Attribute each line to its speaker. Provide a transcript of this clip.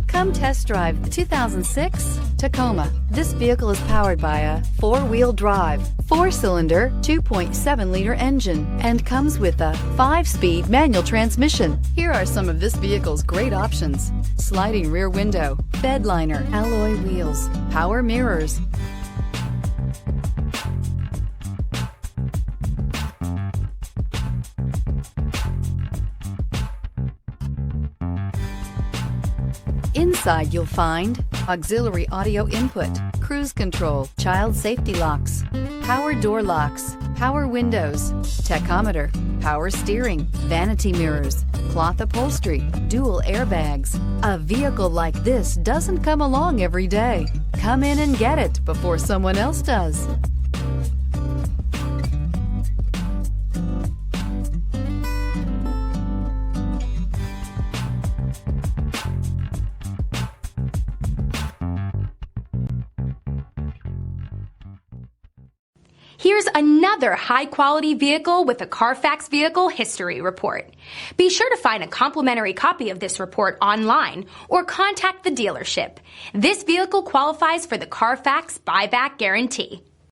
Speaker 1: Come test drive the 2006 Tacoma. This vehicle is powered by a 4-wheel drive, 4-cylinder, 2.7-liter engine and comes with a 5-speed manual transmission. Here are some of this vehicle's great options: sliding rear window, bed liner, alloy wheels, power mirrors, inside you'll find auxiliary audio input, cruise control, child safety locks, power door locks, power windows, tachometer, power steering, vanity mirrors, cloth upholstery, dual airbags. A vehicle like this doesn't come along every day. Come in and get it before someone else does.
Speaker 2: Here's another high-quality vehicle with a Carfax Vehicle History Report. Be sure to find a complimentary copy of this report online or contact the dealership. This vehicle qualifies for the Carfax Buyback Guarantee.